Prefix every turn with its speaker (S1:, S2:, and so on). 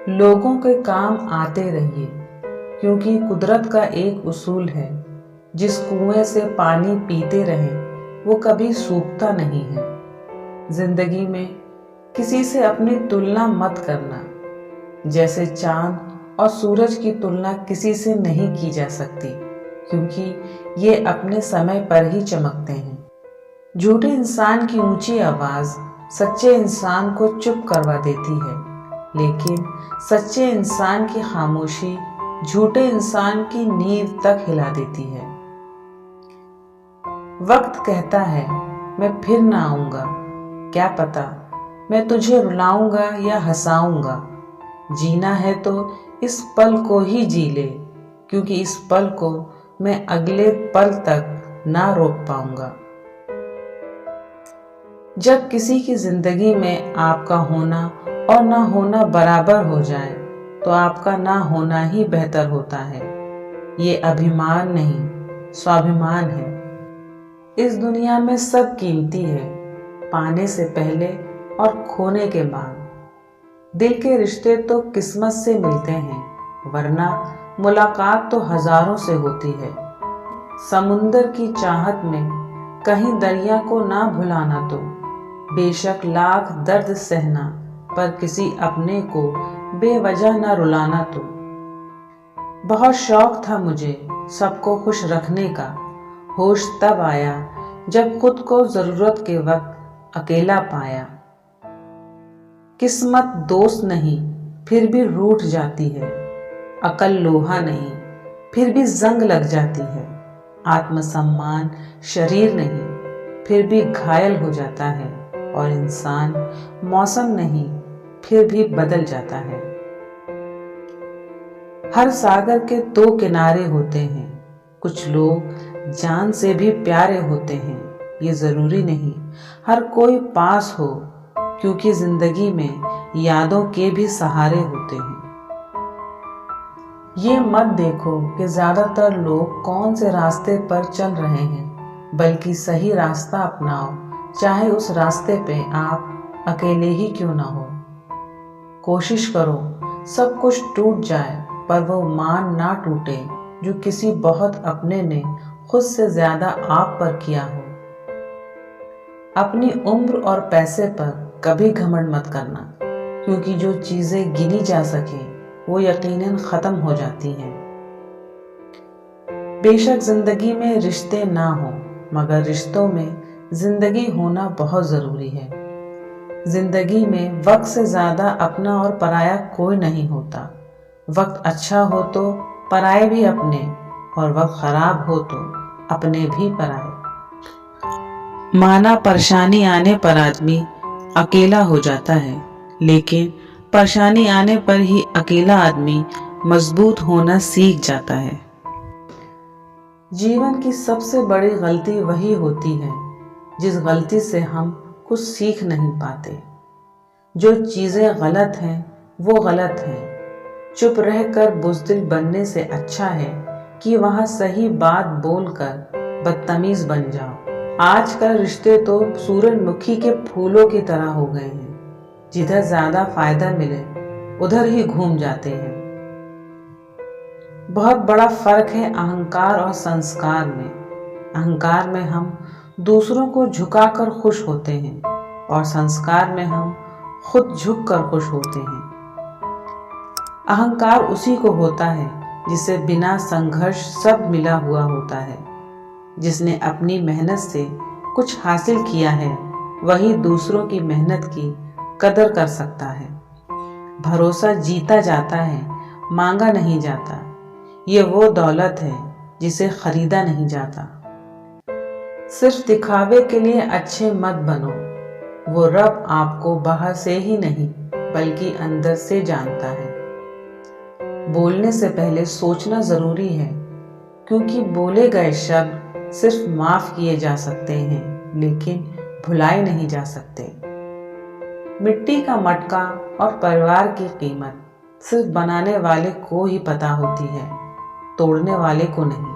S1: लोगों के काम आते रहिए, क्योंकि कुदरत का एक उसूल है, जिस कुएं से पानी पीते रहें वो कभी सूखता नहीं है। जिंदगी में किसी से अपनी तुलना मत करना। जैसे चांद और सूरज की तुलना किसी से नहीं की जा सकती, क्योंकि ये अपने समय पर ही चमकते हैं। झूठे इंसान की ऊंची आवाज सच्चे इंसान को चुप करवा देती है, लेकिन सच्चे इंसान की खामोशी झूठे इंसान की नींव तक हिला देती है। वक्त कहता है मैं फिर ना आऊंगा, क्या पता मैं तुझे रुलाऊंगा या हंसाऊंगा। जीना है तो इस पल को ही जी ले, क्योंकि इस पल को मैं अगले पल तक ना रोक पाऊंगा। जब किसी की जिंदगी में आपका होना और ना होना बराबर हो जाए, तो आपका ना होना ही बेहतर होता है। ये अभिमान नहीं, स्वाभिमान है। इस दुनिया में सब कीमती है, पाने से पहले और खोने के बाद। दिल के रिश्ते तो किस्मत से मिलते हैं, वरना मुलाकात तो हजारों से होती है। समुंदर की चाहत में कहीं दरिया को ना भुलाना तो, बेशक लाख दर्द सहना पर किसी अपने को बेवजह ना रुलाना तो। बहुत शौक था मुझे सबको खुश रखने का, होश तब आया जब खुद को जरूरत के वक्त अकेला पाया। किस्मत दोस्त नहीं फिर भी रूठ जाती है, अकल लोहा नहीं फिर भी जंग लग जाती है। आत्मसम्मान शरीर नहीं फिर भी घायल हो जाता है, और इंसान मौसम नहीं फिर भी बदल जाता है। हर सागर के दो किनारे होते हैं, कुछ लोग जान से भी प्यारे होते हैं। ये जरूरी नहीं हर कोई पास हो, क्योंकि जिंदगी में यादों के भी सहारे होते हैं। ये मत देखो कि ज्यादातर लोग कौन से रास्ते पर चल रहे हैं, बल्कि सही रास्ता अपनाओ, चाहे उस रास्ते पे आप अकेले ही क्यों ना हो। कोशिश करो सब कुछ टूट जाए, पर वो मान ना टूटे जो किसी बहुत अपने ने खुद से ज्यादा आप पर किया हो। अपनी उम्र और पैसे पर कभी घमंड मत करना, क्योंकि जो चीजें गिनी जा सके वो यकीनन खत्म हो जाती हैं। बेशक जिंदगी में रिश्ते ना हो, मगर रिश्तों में जिंदगी होना बहुत जरूरी है। जिंदगी में वक्त से ज्यादा अपना और पराया कोई नहीं होता। वक्त अच्छा हो तो पराए भी अपने, और वक्त खराब हो तो अपने भी पराए। माना परेशानी आने पर आदमी अकेला हो जाता है, लेकिन परेशानी आने पर ही अकेला आदमी मजबूत होना सीख जाता है। जीवन की सबसे बड़ी गलती वही होती है जिस गलती से हम कुछ सीख नहीं पाते। जो चीजें गलत हैं वो गलत हैं। चुप रहकर बुज़दिल बनने से अच्छा है कि वहां सही बात बोलकर बदतमीज बन जाओ। आजकल रिश्ते तो सूरजमुखी के फूलों की तरह हो गए हैं, जिधर ज्यादा फायदा मिले उधर ही घूम जाते हैं। बहुत बड़ा फर्क है अहंकार और संस्कार में। अहंकार में हम दूसरों को झुकाकर खुश होते हैं, और संस्कार में हम खुद झुककर खुश होते हैं। अहंकार उसी को होता है जिसे बिना संघर्ष सब मिला हुआ होता है। जिसने अपनी मेहनत से कुछ हासिल किया है, वही दूसरों की मेहनत की कदर कर सकता है। भरोसा जीता जाता है, मांगा नहीं जाता। ये वो दौलत है जिसे खरीदा नहीं जाता। सिर्फ दिखावे के लिए अच्छे मत बनो। वो रब आपको बाहर से ही नहीं बल्कि अंदर से जानता है। बोलने से पहले सोचना जरूरी है, क्योंकि बोले गए शब्द सिर्फ माफ किए जा सकते हैं, लेकिन भुलाए नहीं जा सकते। मिट्टी का मटका और परिवार की कीमत सिर्फ बनाने वाले को ही पता होती है, तोड़ने वाले को नहीं।